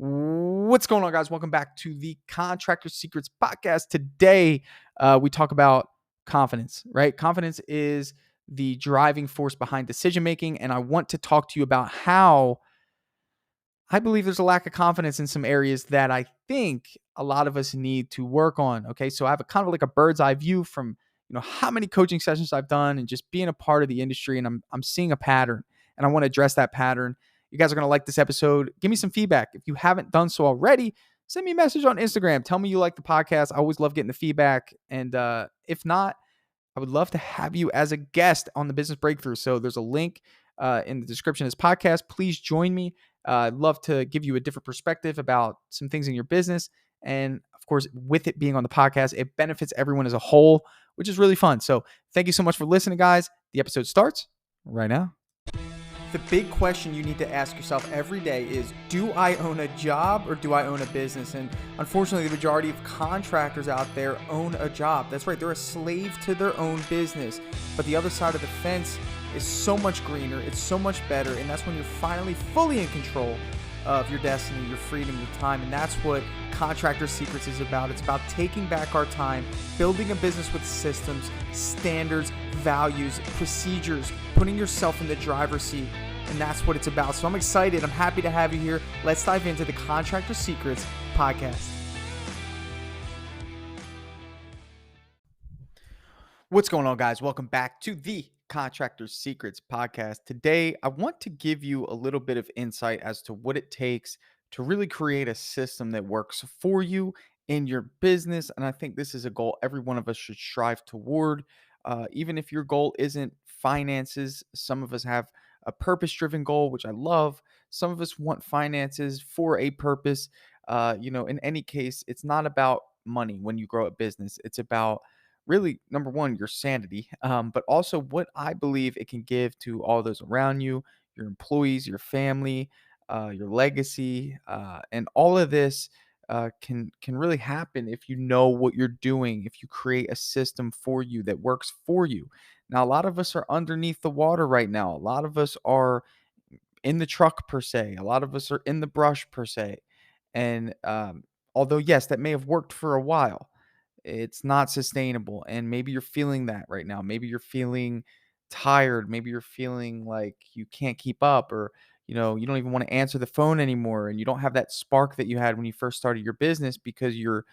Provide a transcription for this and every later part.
What's going on, guys? Welcome back to the Contractor Secrets podcast. Today, we talk about confidence, right? Confidence is the driving force behind decision making. And I want to talk to you about how I believe there's a lack of confidence in some areas that I think a lot of us need to work on. Okay. So I have a kind of like a bird's eye view from, how many coaching sessions I've done and just being a part of the industry. And I'm seeing a pattern and I want to address that pattern. You guys are going to like this episode. Give me some feedback. If you haven't done so already, send me a message on Instagram. Tell me you like the podcast. I always love getting the feedback. And if not, I would love to have you as a guest on the Business Breakthrough. So there's a link in the description of this podcast. Please join me. I'd love to give you a different perspective about some things in your business. And of course, with it being on the podcast, it benefits everyone as a whole, which is really fun. So thank you so much for listening, guys. The episode starts right now. The big question you need to ask yourself every day is, do I own a job or do I own a business? And unfortunately, the majority of contractors out there own a job. That's right, they're a slave to their own business. But the other side of the fence is so much greener, it's so much better, and that's when you're finally fully in control of your destiny, your freedom, your time. And that's what Contractor Secrets is about. It's about taking back our time, building a business with systems, standards, values, procedures, putting yourself in the driver's seat. And that's what it's about. So I'm excited. I'm happy to have you here. Let's dive into the Contractor Secrets podcast. What's going on, guys? Welcome back to the Contractor Secrets podcast. Today, I want to give you a little bit of insight as to what it takes to really create a system that works for you in your business. And I think this is a goal every one of us should strive toward. Even if your goal isn't finances, some of us have a purpose-driven goal, which I love. Some of us want finances for a purpose. In any case, it's not about money when you grow a business. It's about really, number one, your sanity, but also what I believe it can give to all those around you, your employees, your family, your legacy, and all of this can really happen if you know what you're doing, if you create a system for you that works for you. Now, a lot of us are underneath the water right now. A lot of us are in the truck per se. A lot of us are in the brush per se. And although, yes, that may have worked for a while, it's not sustainable. And maybe you're feeling that right now. Maybe you're feeling tired. Maybe you're feeling like you can't keep up, or you don't even want to answer the phone anymore, and you don't have that spark that you had when you first started your business because you're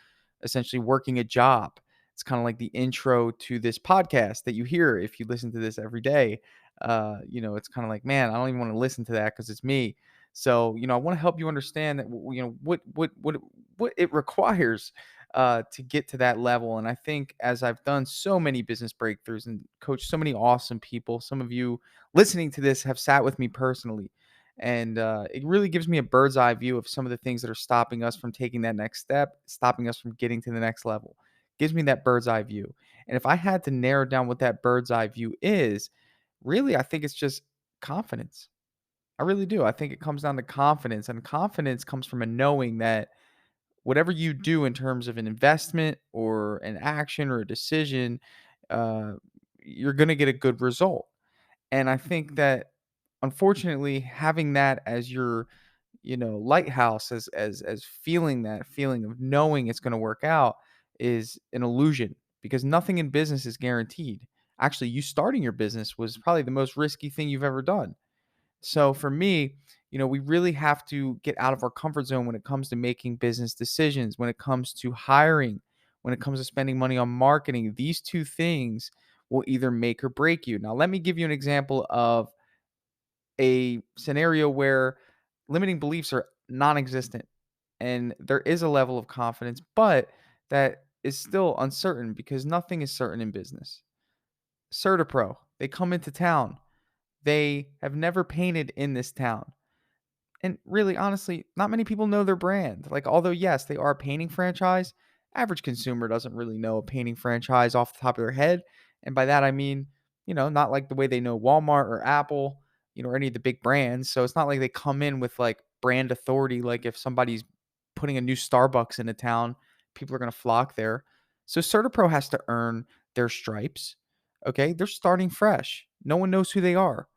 essentially working a job. It's kind of like the intro to this podcast that you hear if you listen to this every day. It's kind of like, man, I don't even want to listen to that because it's me. So, I want to help you understand that, what it requires to get to that level. And I think as I've done so many business breakthroughs and coached so many awesome people, some of you listening to this have sat with me personally. And it really gives me a bird's eye view of some of the things that are stopping us from taking that next step, stopping us from getting to the next level. Gives me that bird's eye view. And if I had to narrow down what that bird's eye view is, really, I think it's just confidence. I really do. I think it comes down to confidence, and confidence comes from a knowing that whatever you do in terms of an investment or an action or a decision, uh, you're going to get a good result. And I think that, unfortunately, having that as your, lighthouse, as feeling that feeling of knowing it's going to work out, is an illusion, because nothing in business is guaranteed. Actually, you starting your business was probably the most risky thing you've ever done. So for me, we really have to get out of our comfort zone when it comes to making business decisions, when it comes to hiring, when it comes to spending money on marketing. These two things will either make or break you. Now, let me give you an example of a scenario where limiting beliefs are non-existent and there is a level of confidence, but that is still uncertain because nothing is certain in business. CertaPro, they come into town. They have never painted in this town. And really, honestly, not many people know their brand. Like, although, yes, they are a painting franchise, average consumer doesn't really know a painting franchise off the top of their head. And by that, I mean, not like the way they know Walmart or Apple, or any of the big brands. So it's not like they come in with like brand authority. Like if somebody's putting a new Starbucks in a town, people are going to flock there. So CertaPro has to earn their stripes. Okay. They're starting fresh. No one knows who they are.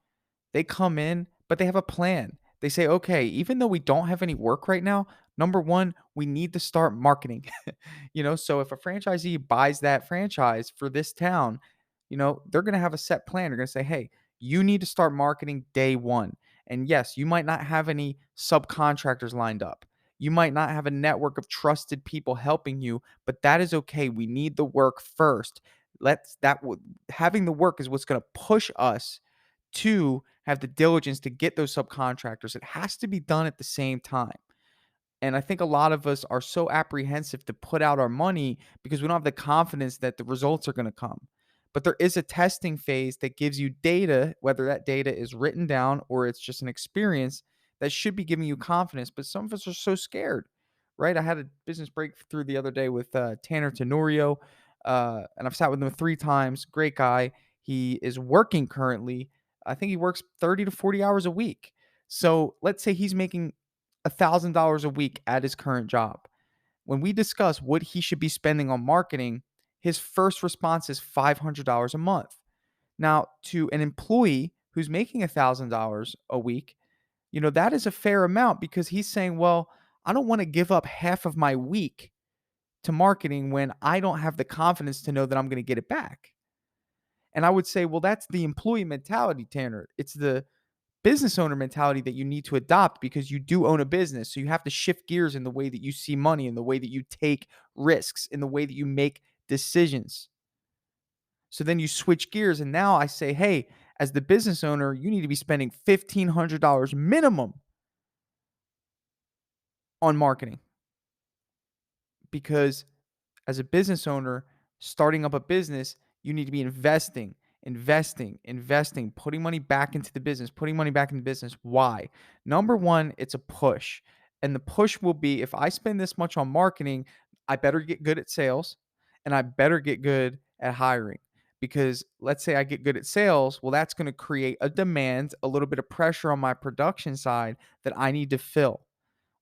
They come in, but they have a plan. They say, okay, even though we don't have any work right now, number one, we need to start marketing. So if a franchisee buys that franchise for this town, they're going to have a set plan. They're going to say, hey, you need to start marketing day one. And yes, you might not have any subcontractors lined up. You might not have a network of trusted people helping you, but that is okay. We need the work first. Let's that w- Having the work is what's going to push us to have the diligence to get those subcontractors. It has to be done at the same time. And I think a lot of us are so apprehensive to put out our money because we don't have the confidence that the results are going to come. But there is a testing phase that gives you data, whether that data is written down or it's just an experience that should be giving you confidence. But some of us are so scared, right? I had a business breakthrough the other day with Tanner Tenorio, and I've sat with him 3 times. Great guy. He is working currently. I think he works 30 to 40 hours a week. So let's say he's making $1,000 a week at his current job. When we discuss what he should be spending on marketing, his first response is $500 a month. Now, to an employee who's making $1,000 a week, that is a fair amount because he's saying, well, I don't want to give up half of my week to marketing when I don't have the confidence to know that I'm going to get it back. And I would say, well, that's the employee mentality, Tanner. It's the business owner mentality that you need to adopt because you do own a business. So you have to shift gears in the way that you see money, in the way that you take risks, in the way that you make decisions. So then you switch gears. And now I say, hey, as the business owner, you need to be spending $1,500 minimum on marketing because as a business owner starting up a business, you need to be investing, putting money back into the business, putting money back into business. Why? Number one, it's a push. And the push will be if I spend this much on marketing, I better get good at sales and I better get good at hiring. Because let's say I get good at sales, well, that's going to create a demand, a little bit of pressure on my production side that I need to fill.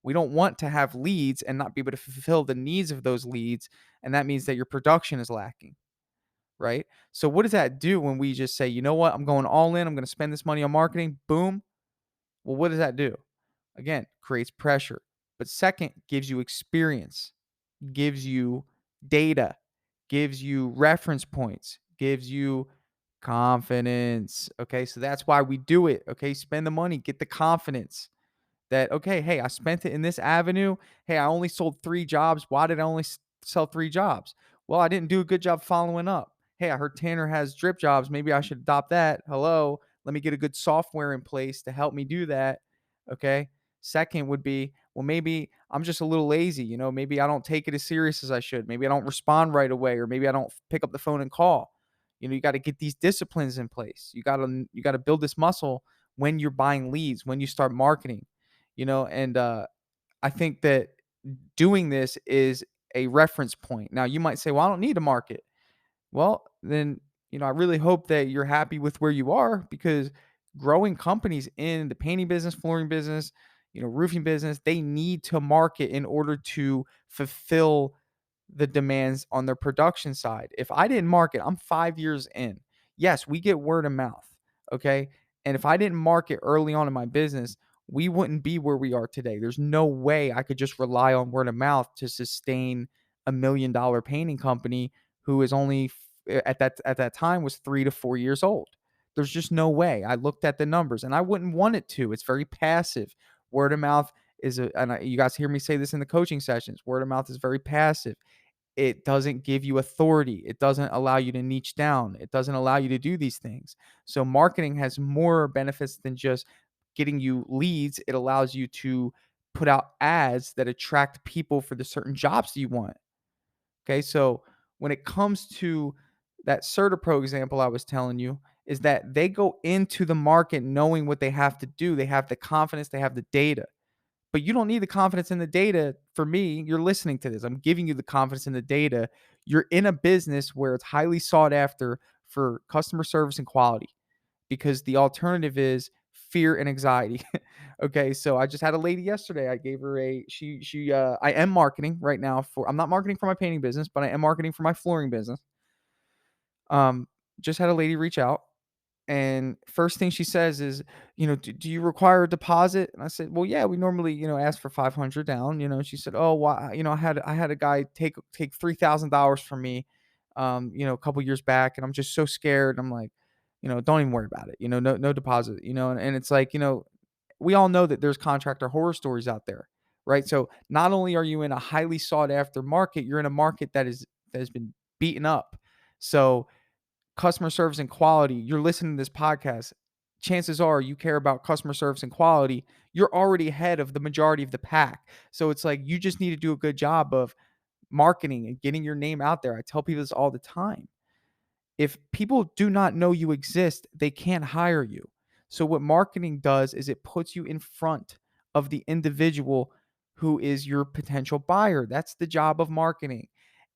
We don't want to have leads and not be able to fulfill the needs of those leads. And that means that your production is lacking, right? So, what does that do when we just say, you know what, I'm going all in, I'm going to spend this money on marketing? Boom. Well, what does that do? Again, creates pressure. But second, gives you experience, gives you data, gives you reference points, gives you confidence. Okay. So, that's why we do it. Okay. Spend the money, get the confidence that, okay, hey, I spent it in this avenue. Hey, I only sold 3 jobs. Why did I only sell 3 jobs? Well, I didn't do a good job following up. Hey, I heard Tanner has Dripjobs. Maybe I should adopt that. Hello, let me get a good software in place to help me do that. Okay. Second would be, well, maybe I'm just a little lazy. Maybe I don't take it as serious as I should. Maybe I don't respond right away, or maybe I don't pick up the phone and call. You got to get these disciplines in place. You got to build this muscle when you're buying leads, when you start marketing. And I think that doing this is a reference point. Now, you might say, well, I don't need to market. Well, then, I really hope that you're happy with where you are because growing companies in the painting business, flooring business, roofing business, they need to market in order to fulfill the demands on their production side. If I didn't market, I'm 5 years in. Yes, we get word of mouth. Okay. And if I didn't market early on in my business, we wouldn't be where we are today. There's no way I could just rely on word of mouth to sustain $1 million painting company who is only at that time was 3 to 4 years old. There's just no way. I looked at the numbers and I wouldn't want it to. It's very passive. Word of mouth you guys hear me say this in the coaching sessions. Word of mouth is very passive. It doesn't give you authority. It doesn't allow you to niche down. It doesn't allow you to do these things. So marketing has more benefits than just getting you leads. It allows you to put out ads that attract people for the certain jobs that you want. Okay. So when it comes to that CertaPro example I was telling you, is that they go into the market knowing what they have to do. They have the confidence, they have the data. But you don't need the confidence in the data. For me, you're listening to this. I'm giving you the confidence in the data. You're in a business where it's highly sought after for customer service and quality because the alternative is fear and anxiety. Okay, so I just had a lady yesterday. I gave her I am marketing right now I'm not marketing for my painting business, but I am marketing for my flooring business. Um just had a lady reach out And first thing she says is, "Do you require a deposit?" And I said, "Well, yeah, we normally, ask for 500 down." She said, "Oh, why? I had a guy take $3,000 from me, a couple years back, and I'm just so scared." I'm like, "Don't even worry about it. No deposit. And it's like, we all know that there's contractor horror stories out there, right? So not only are you in a highly sought after market, you're in a market that has been beaten up. So customer service and quality, you're listening to this podcast, chances are you care about customer service and quality. You're already ahead of the majority of the pack. So it's like you just need to do a good job of marketing and getting your name out there. I tell people this all the time. If people do not know you exist, they can't hire you. So what marketing does is it puts you in front of the individual who is your potential buyer. That's the job of marketing.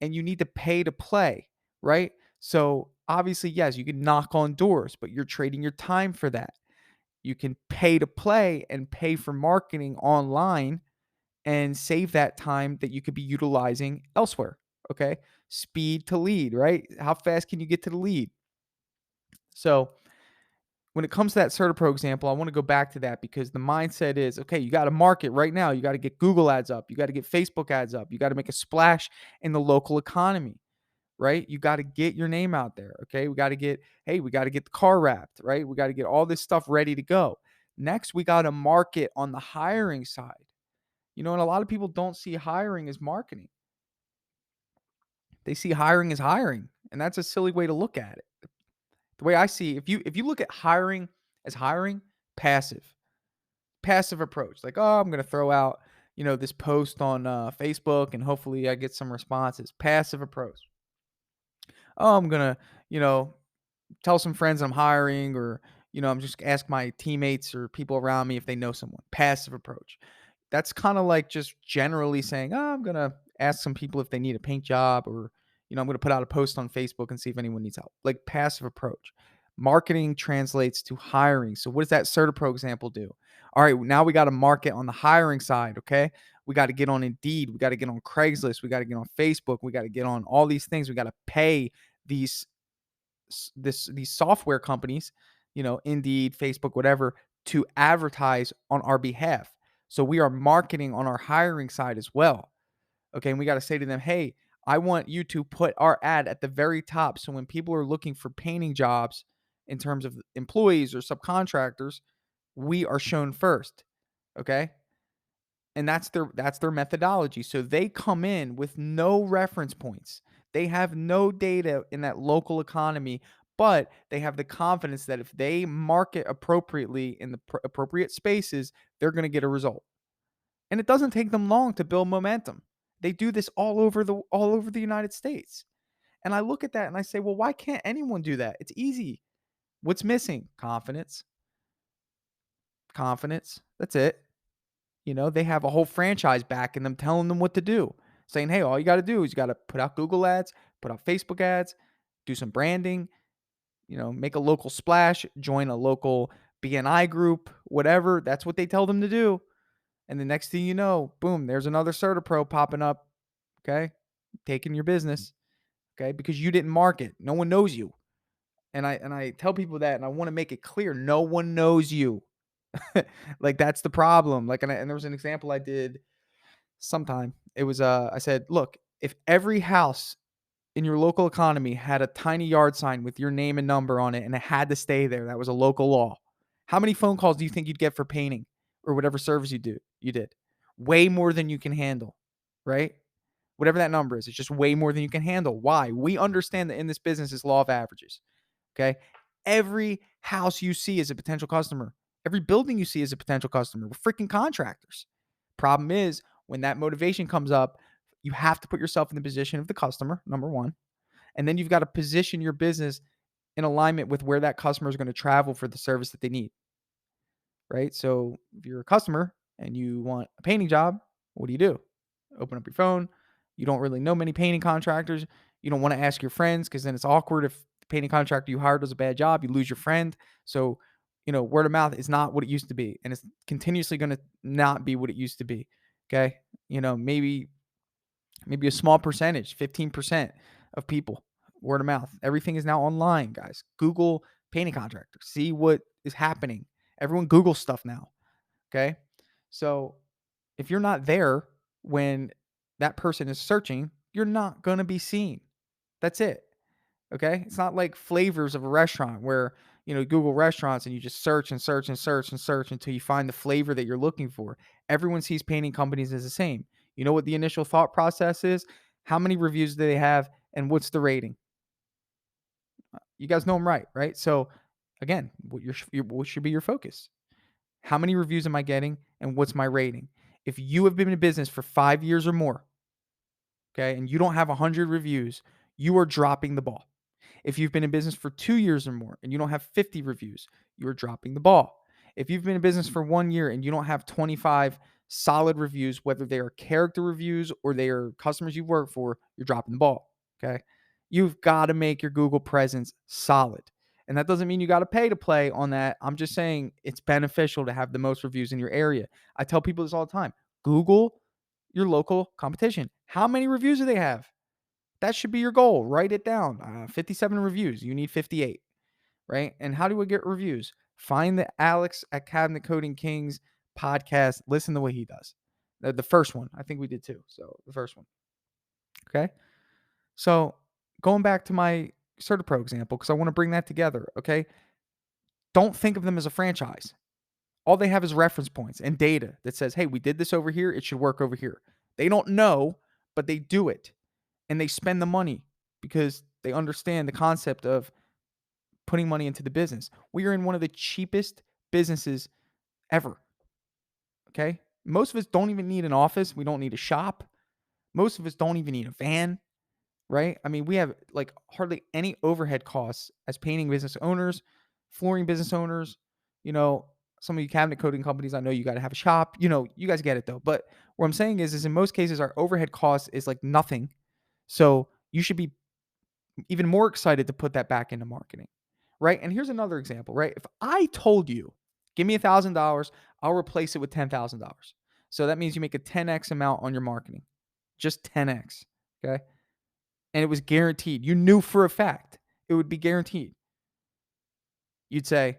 And you need to pay to play, right? So obviously, yes, you can knock on doors, but you're trading your time for that. You can pay to play and pay for marketing online and save that time that you could be utilizing elsewhere. Okay. Speed to lead, right? How fast can you get to the lead? So when it comes to that CertaPro example, I want to go back to that because the mindset is okay, you got to market right now. You got to get Google ads up. You got to get Facebook ads up. You got to make a splash in the local economy, right? You got to get your name out there. Okay. We got to get the car wrapped, right? We got to get all this stuff ready to go. Next, we got to market on the hiring side. And a lot of people don't see hiring as marketing. They see hiring as hiring, and that's a silly way to look at it. The way I see, if you look at hiring as hiring, passive, passive approach. Like, oh, I'm gonna throw out, this post on Facebook, and hopefully I get some responses. Passive approach. Oh, I'm gonna, you know, tell some friends I'm hiring, or I'm just ask my teammates or people around me if they know someone. Passive approach. That's kind of like just generally saying, oh, I'm gonna ask some people if they need a paint job, or I'm gonna put out a post on Facebook and see if anyone needs help. Like passive approach. Marketing translates to hiring. So what does that CertaPro example do? All right, now we got to market on the hiring side. Okay, we got to get on Indeed. We got to get on Craigslist. We got to get on Facebook. We got to get on all these things. We got to pay these these software companies, Indeed, Facebook, whatever, to advertise on our behalf. So we are marketing on our hiring side as well. Okay. And we got to say to them, hey, I want you to put our ad at the very top. So when people are looking for painting jobs in terms of employees or subcontractors, we are shown first. Okay. And that's their methodology. So they come in with no reference points. They have no data in that local economy, but they have the confidence that if they market appropriately in the appropriate spaces, they're going to get a result. And it doesn't take them long to build momentum. They do this all over the United States. And I look at that and I say, "Well, why can't anyone do that? It's easy. What's missing? Confidence. Confidence. That's it. They have a whole franchise backing them, telling them what to do, saying, hey, all you got to do is you got to put out Google ads, put out Facebook ads, do some branding, make a local splash, join a local BNI group, whatever. That's what they tell them to do. And the next thing you know, boom, there's another CertaPro popping up. Okay. Taking your business. Okay. Because you didn't market. No one knows you. And I tell people that, and I want to make it clear, no one knows you. Like that's the problem. Like, and there was an example I did sometime. It was I said, look, if every house in your local economy had a tiny yard sign with your name and number on it and it had to stay there, that was a local law. How many phone calls do you think you'd get for painting or whatever service you did? Way more than you can handle, right? Whatever that number is, it's just way more than you can handle. Why? We understand that in this business is law of averages. Okay. Every house you see is a potential customer. Every building you see is a potential customer. We're freaking contractors. Problem is, when that motivation comes up, you have to put yourself in the position of the customer, number one. And then you've got to position your business in alignment with where that customer is going to travel for the service that they need. Right. So if you're a customer and you want a painting job, what do? Open up your phone. You don't really know many painting contractors. You don't want to ask your friends because then it's awkward if the painting contractor you hired does a bad job, you lose your friend. So, word of mouth is not what it used to be. And it's continuously going to not be what it used to be. Okay. Maybe a small percentage, 15% of people, word of mouth. Everything is now online, guys. Google painting contractor. See what is happening. Everyone Google stuff now. Okay. So if you're not there when that person is searching, you're not going to be seen. That's it. Okay. It's not like flavors of a restaurant where, Google restaurants and you just search and search and search and search until you find the flavor that you're looking for. Everyone sees painting companies as the same. You know what the initial thought process is? How many reviews do they have and what's the rating? You guys know them right? So again, what should be your focus? How many reviews am I getting and what's my rating? If you have been in business for 5 years or more, okay, and you don't have 100 reviews, you are dropping the ball. If you've been in business for 2 years or more and you don't have 50 reviews, you are dropping the ball. If you've been in business for 1 year and you don't have 25 solid reviews, whether they are character reviews or they are customers you work for, you're dropping the ball, okay? You've got to make your Google presence solid. And that doesn't mean you got to pay to play on that. I'm just saying it's beneficial to have the most reviews in your area. I tell people this all the time. Google your local competition. How many reviews do they have? That should be your goal. Write it down. 57 reviews. You need 58, right? And how do we get reviews? Find the Alex at Cabinet Coding Kings podcast. Listen to what he does. The first one. I think we did too. So the first one. Okay. So going back to my CertaPro example, because I want to bring that together. Okay. Don't think of them as a franchise. All they have is reference points and data that says, hey, we did this over here. It should work over here. They don't know, but they do it. And they spend the money because they understand the concept of putting money into the business. We are in one of the cheapest businesses ever. Okay. Most of us don't even need an office. We don't need a shop. Most of us don't even need a van, right? I mean, we have like hardly any overhead costs as painting business owners, flooring business owners, some of you cabinet coating companies, I know you got to have a shop, you guys get it though. But what I'm saying is in most cases, our overhead cost is like nothing. So you should be even more excited to put that back into marketing, right? And here's another example, right? If I told you, give me $1,000, I'll replace it with $10,000. So that means you make a 10x amount on your marketing, just 10x, okay? And it was guaranteed. You knew for a fact it would be guaranteed. You'd say,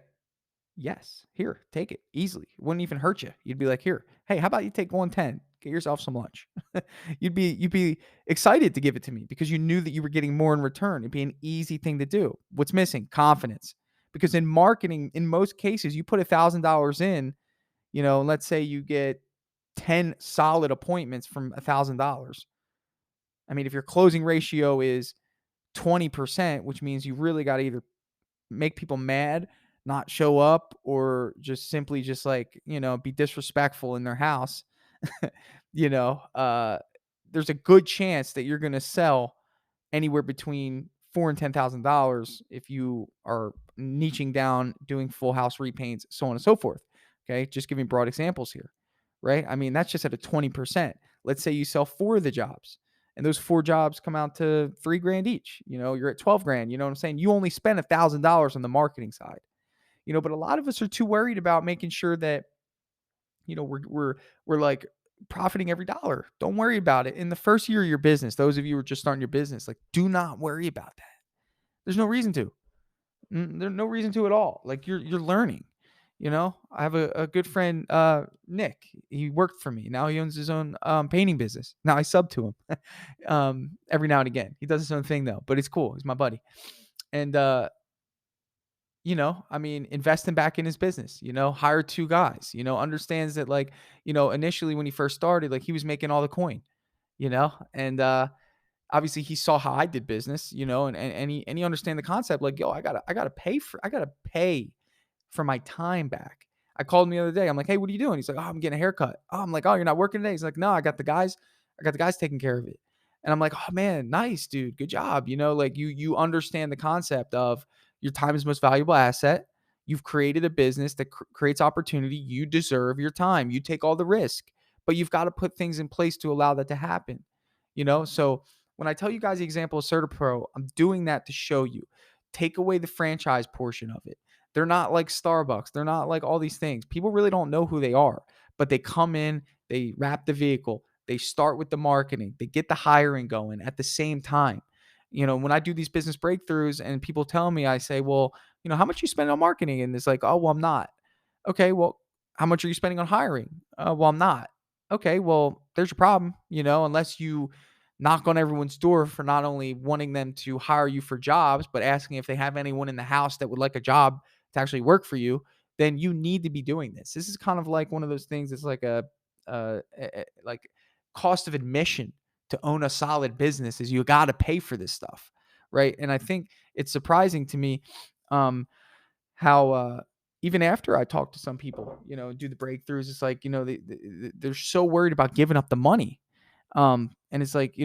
yes, here, take it easily. It wouldn't even hurt you. You'd be like, here, hey, how about you take 110? Get yourself some lunch. you'd be excited to give it to me because you knew that you were getting more in return. It'd be an easy thing to do. What's missing? Confidence. Because in marketing, in most cases, you put $1,000 in, let's say you get 10 solid appointments from $1,000. I mean, if your closing ratio is 20%, which means you really got to either make people mad, not show up, or just simply just like, be disrespectful in their house, there's a good chance that you're going to sell anywhere between $4,000 and $10,000 if you are niching down, doing full house repaints, so on and so forth. Okay. Just giving broad examples here, right? I mean, that's just at a 20%. Let's say you sell 4 of the jobs and those 4 jobs come out to $3,000 each, you're at 12 grand. You know what I'm saying? You only spend $1,000 on the marketing side, but a lot of us are too worried about making sure that, we're like profiting every dollar. Don't worry about it. In the first year of your business, those of you who are just starting your business, like, do not worry about that. There's no reason to. There's no reason to at all. Like, you're learning. I have a good friend, Nick. He worked for me. Now he owns his own painting business. Now I sub to him every now and again. He does his own thing though, but it's cool. He's my buddy. And investing back in his business, hire 2 guys, understands that, like, initially when he first started, like, he was making all the coin, and obviously he saw how I did business, and he understand the concept, like, yo, I gotta pay for my time back. I called him the other day. I'm like, hey, what are you doing? He's like, oh, I'm getting a haircut. Oh, I'm like, oh, you're not working today? He's like, no, I got the guys taking care of it. And I'm like, oh man, nice, dude. Good job. Like, you understand the concept of your time is most valuable asset. You've created a business that creates opportunity. You deserve your time. You take all the risk, but you've got to put things in place to allow that to happen. So when I tell you guys the example of CertaPro, I'm doing that to show you. Take away the franchise portion of it. They're not like Starbucks. They're not like all these things. People really don't know who they are, but they come in, they wrap the vehicle, they start with the marketing, they get the hiring going at the same time. When I do these business breakthroughs and people tell me, I say, well, how much you spend on marketing? And it's like, oh, well, I'm not. Okay, well, how much are you spending on hiring? Well, I'm not. Okay, well, there's your problem, unless you knock on everyone's door for not only wanting them to hire you for jobs, but asking if they have anyone in the house that would like a job to actually work for you, then you need to be doing this. This is kind of like one of those things. It's like like cost of admission to own a solid business is you got to pay for this stuff, right? And I think it's surprising to me, how even after I talk to some people, do the breakthroughs, it's like, they're so worried about giving up the money. And it's like,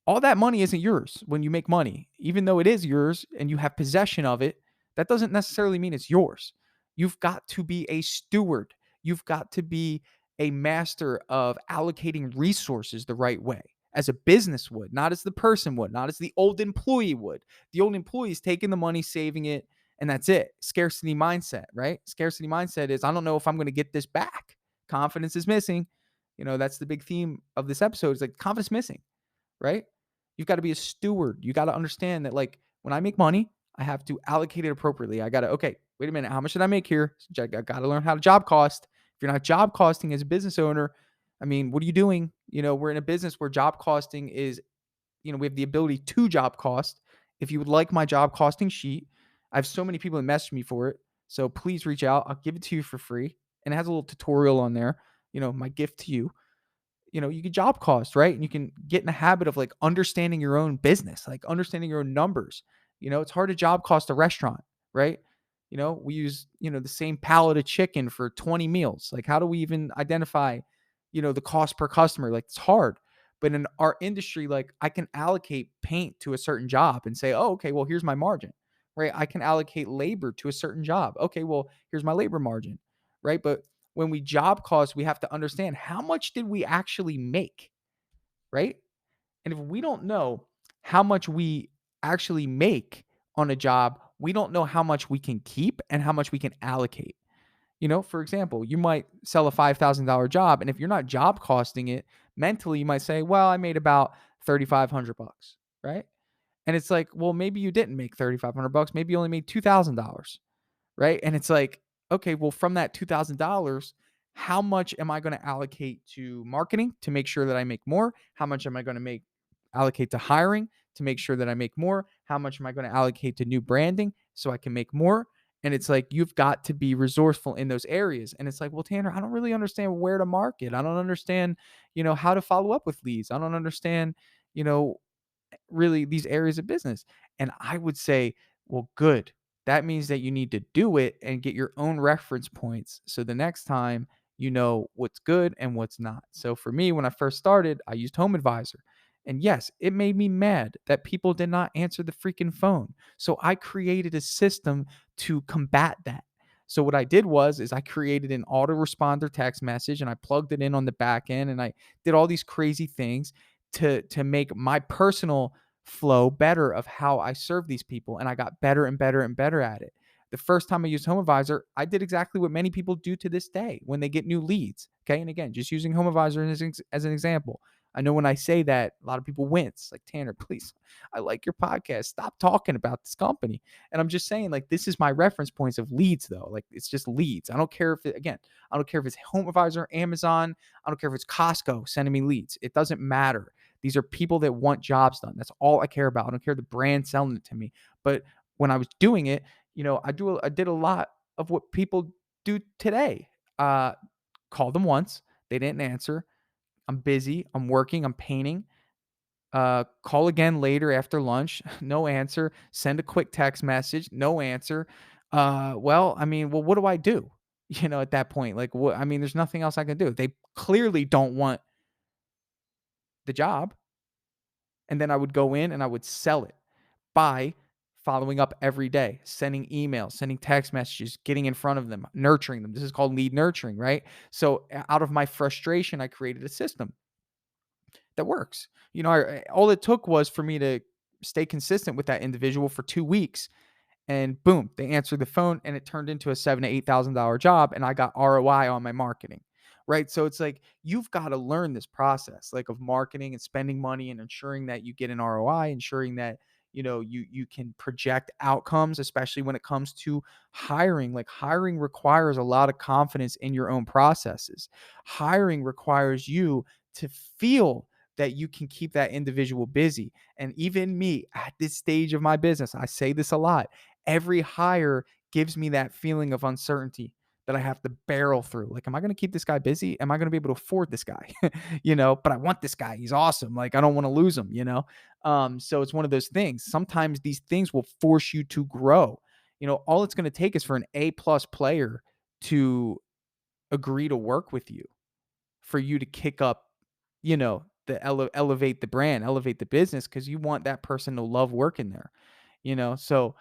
all that money isn't yours when you make money. Even though it is yours and you have possession of it, that doesn't necessarily mean it's yours. You've got to be a steward. You've got to be a master of allocating resources the right way, as a business would, not as the person would, not as the old employee would. The old employee is taking the money, saving it, and that's it. Scarcity mindset, right? Scarcity mindset is, I don't know if I'm going to get this back. Confidence is missing. That's the big theme of this episode. Is like confidence missing, right? You've got to be a steward. You got to understand that, like, when I make money, I have to allocate it appropriately. I got to, okay, wait a minute. How much did I make here? I got to learn how to job cost. If you're not job costing as a business owner, I mean, what are you doing? We're in a business where job costing is, we have the ability to job cost. If you would like my job costing sheet, I have so many people that message me for it. So please reach out. I'll give it to you for free. And it has a little tutorial on there, my gift to you. You can job cost, right? And you can get in the habit of like understanding your own business, like understanding your own numbers. It's hard to job cost a restaurant, right? We use, the same pallet of chicken for 20 meals. Like, how do we even identify, the cost per customer? Like, it's hard. But in our industry, like, I can allocate paint to a certain job and say, oh, okay, well, here's my margin, right? I can allocate labor to a certain job. Okay, well, here's my labor margin, right? But when we job cost, we have to understand how much did we actually make, right? And if we don't know how much we actually make on a job, we don't know how much we can keep and how much we can allocate. For example, you might sell a $5,000 job, and if you're not job costing it mentally, you might say, well, I made about 3,500 bucks, right? And it's like, well, maybe you didn't make 3,500 bucks. Maybe you only made $2,000, right? And it's like, okay, well, from that $2,000, how much am I going to allocate to marketing to make sure that I make more? How much am I going to allocate to hiring to make sure that I make more? How much am I going to allocate to new branding so I can make more? And it's like, you've got to be resourceful in those areas. And it's like, well, Tanner, I don't really understand where to market. I don't understand, how to follow up with leads. I don't understand, you know, really these areas of business. And I would say, well, good. That means that you need to do it and get your own reference points. So the next time you know what's good and what's not. So for me, when I first started, I used Home Advisor. And yes, it made me mad that people did not answer the freaking phone. So I created a system to combat that. So what I did was is I created an autoresponder text message and I plugged it in on the back end and I did all these crazy things to make my personal flow better of how I serve these people. And I got better and better and better at it. The first time I used Home Advisor, I did exactly what many people do to this day when they get new leads. Okay. And again, just using Home Advisor as an example. I know when I say that, a lot of people wince. Like, Tanner, please, I like your podcast. Stop talking about this company. And I'm just saying, like, this is my reference points of leads, though. Like, it's just leads. I don't care if it, again, I don't care if it's Home Advisor, Amazon. I don't care if it's Costco sending me leads. It doesn't matter. These are people that want jobs done. That's all I care about. I don't care the brand selling it to me. But when I was doing it, I did a lot of what people do today. Call them once, they didn't answer. I'm busy. I'm working. I'm painting. Call again later after lunch. No answer. Send a quick text message. No answer. Well, what do I do? At that point, like, what? I mean, there's nothing else I can do. They clearly don't want the job. And then I would go in and I would sell it by following up every day, sending emails, sending text messages, getting in front of them, nurturing them. This is called lead nurturing, right? So out of my frustration, I created a system that works. All it took was for me to stay consistent with that individual for 2 weeks, and boom, they answered the phone, and it turned into a $7,000 to $8,000 job, and I got ROI on my marketing. Right. So it's like you've got to learn this process, like, of marketing and spending money and ensuring that you get an ROI, ensuring that You can project outcomes, especially when it comes to hiring. Like, hiring requires a lot of confidence in your own processes. Hiring requires you to feel that you can keep that individual busy. And even me at this stage of my business, I say this a lot. Every hire gives me that feeling of uncertainty that I have to barrel through. Like, am I going to keep this guy busy? Am I going to be able to afford this guy? But I want this guy. He's awesome. Like, I don't want to lose him. So it's one of those things. Sometimes these things will force you to grow. All it's going to take is for an A+ player to agree to work with you, for you to kick up, elevate the brand, elevate the business, because you want that person to love working there. So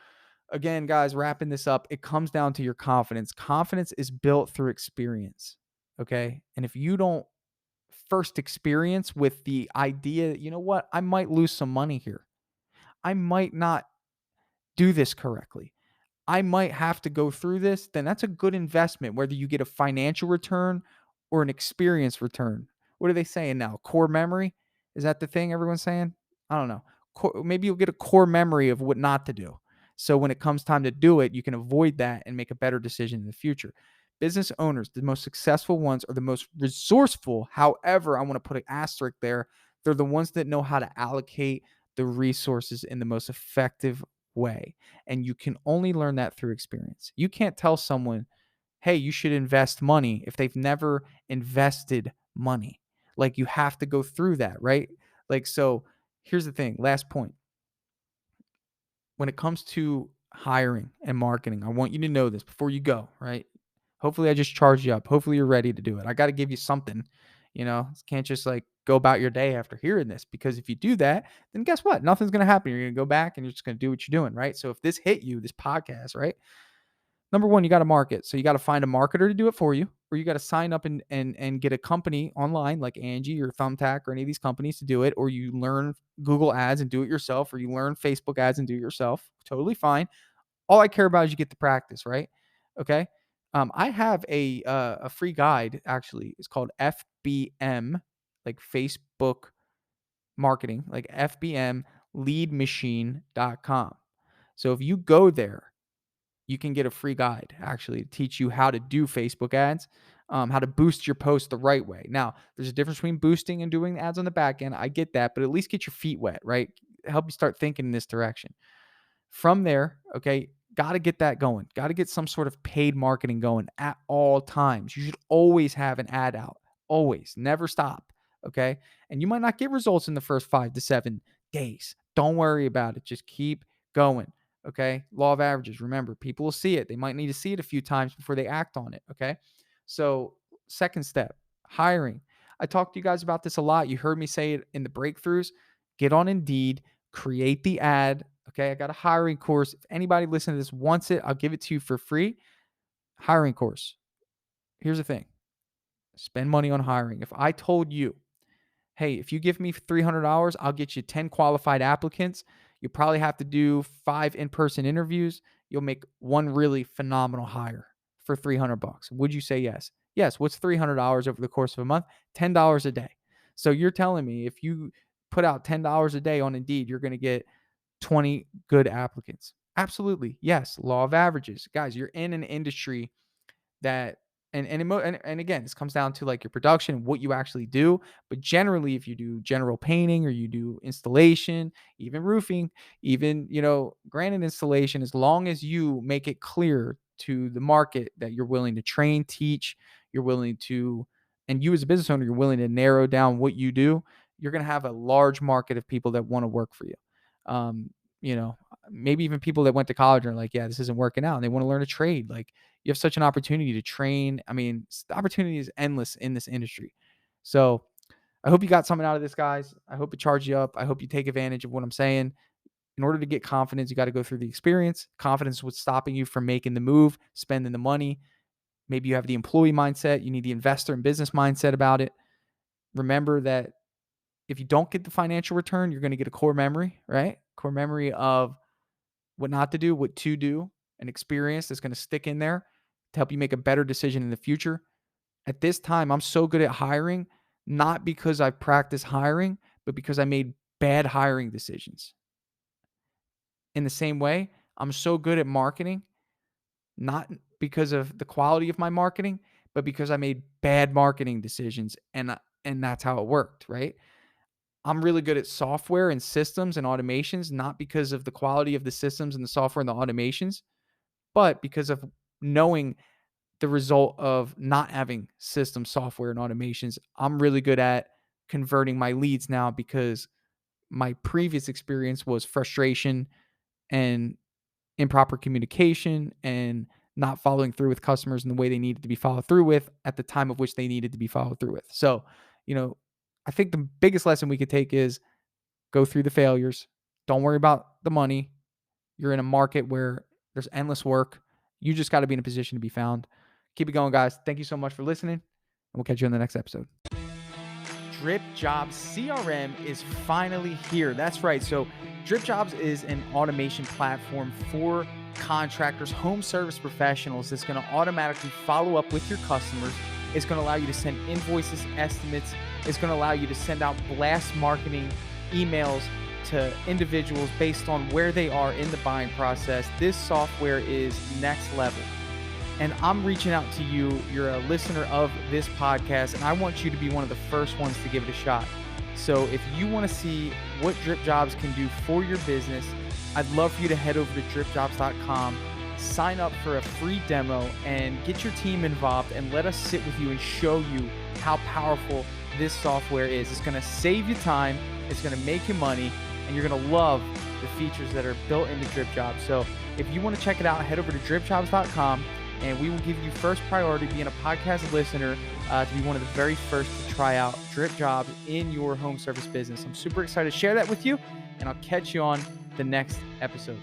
again, guys, wrapping this up, it comes down to your confidence. Confidence is built through experience. Okay. And if you don't first experience with the idea, you know what, I might lose some money here, I might not do this correctly, I might have to go through this, then that's a good investment, whether you get a financial return or an experience return. What are they saying now? Core memory? Is that the thing everyone's saying? I don't know. Maybe you'll get a core memory of what not to do. So when it comes time to do it, you can avoid that and make a better decision in the future. Business owners, the most successful ones, are the most resourceful. However, I want to put an asterisk there. They're the ones that know how to allocate the resources in the most effective way. And you can only learn that through experience. You can't tell someone, hey, you should invest money, if they've never invested money. Like, you have to go through that, right? Like, so here's the thing. Last point. When it comes to hiring and marketing, I want you to know this before you go, right? Hopefully, I just charged you up. Hopefully, you're ready to do it. I got to give you something. Can't just like go about your day after hearing this, because if you do that, then guess what? Nothing's going to happen. You're going to go back and you're just going to do what you're doing, right? So if this hit you, this podcast, right? Number one, you got to market. So you got to find a marketer to do it for you, or you got to sign up and get a company online like Angie or Thumbtack or any of these companies to do it, or you learn Google ads and do it yourself, or you learn Facebook ads and do it yourself. Totally fine. All I care about is you get the practice, right? Okay. I have a free guide, actually. It's called FBM, like Facebook marketing, like FBMleadmachine.com. So if you go there, you can get a free guide, actually, to teach you how to do Facebook ads, how to boost your post the right way. Now, there's a difference between boosting and doing ads on the back end. I get that, but at least get your feet wet, right? Help you start thinking in this direction. From there, okay, got to get that going. Got to get some sort of paid marketing going at all times. You should always have an ad out. Always. Never stop. Okay. And you might not get results in the first 5 to 7 days. Don't worry about it. Just keep going. Okay. Law of averages. Remember, people will see it. They might need to see it a few times before they act on it. Okay. So, second step, hiring. I talked to you guys about this a lot. You heard me say it in the breakthroughs. Get on Indeed, create the ad. Okay, I got a hiring course. If anybody listening to this wants it, I'll give it to you for free. Hiring course. Here's the thing. Spend money on hiring. If I told you, hey, if you give me $300, I'll get you 10 qualified applicants. You probably have to do 5 in-person interviews. You'll make one really phenomenal hire for $300. Would you say yes? Yes. What's $300 over the course of a month? $10 a day. So you're telling me if you put out $10 a day on Indeed, you're going to get 20 good applicants. Absolutely. Yes. Law of averages. Guys, you're in an industry that and again, this comes down to like your production, what you actually do. But generally, if you do general painting or you do installation, even roofing, even granite installation, as long as you make it clear to the market that you're willing to train, teach, you're willing to, and you as a business owner, you're willing to narrow down what you do, you're going to have a large market of people that want to work for you. Um, you know, Maybe even people that went to college and are like, yeah, this isn't working out, and they want to learn a trade. Like, you have such an opportunity to train. I mean, the opportunity is endless in this industry. So I hope you got something out of this, guys. I hope it charged you up. I hope you take advantage of what I'm saying. In order to get confidence, you got to go through the experience. Confidence is what's stopping you from making the move, spending the money. Maybe you have the employee mindset. You need the investor and business mindset about it. Remember that if you don't get the financial return, you're going to get a core memory, right? Core memory of what not to do, what to do, an experience that's going to stick in there to help you make a better decision in the future. At this time, I'm so good at hiring, not because I practice hiring, but because I made bad hiring decisions. In the same way, I'm so good at marketing, not because of the quality of my marketing, but because I made bad marketing decisions, and that's how it worked, right? I'm really good at software and systems and automations, not because of the quality of the systems and the software and the automations, but because of knowing the result of not having system software and automations. I'm really good at converting my leads now because my previous experience was frustration and improper communication and not following through with customers in the way they needed to be followed through with at the time of which they needed to be followed through with. So, you know, I think the biggest lesson we could take is go through the failures. Don't worry about the money. You're in a market where there's endless work. You just got to be in a position to be found. Keep it going, guys. Thank you so much for listening, and we'll catch you on the next episode. Dripjobs CRM is finally here. That's right. So, Dripjobs is an automation platform for contractors, home service professionals that's going to automatically follow up with your customers. It's going to allow you to send invoices, estimates. It's going to allow you to send out blast marketing emails to individuals based on where they are in the buying process. This software is next level. And I'm reaching out to you. You're a listener of this podcast, and I want you to be one of the first ones to give it a shot. So if you want to see what Dripjobs can do for your business, I'd love for you to head over to dripjobs.com, sign up for a free demo, and get your team involved, and let us sit with you and show you how powerful this software is. It's going to save you time, it's going to make you money, and you're going to love the features that are built into Dripjobs. So if you want to check it out, head over to dripjobs.com, and we will give you first priority being a podcast listener to be one of the very first to try out Dripjobs in your home service business. I'm super excited to share that with you, and I'll catch you on the next episode.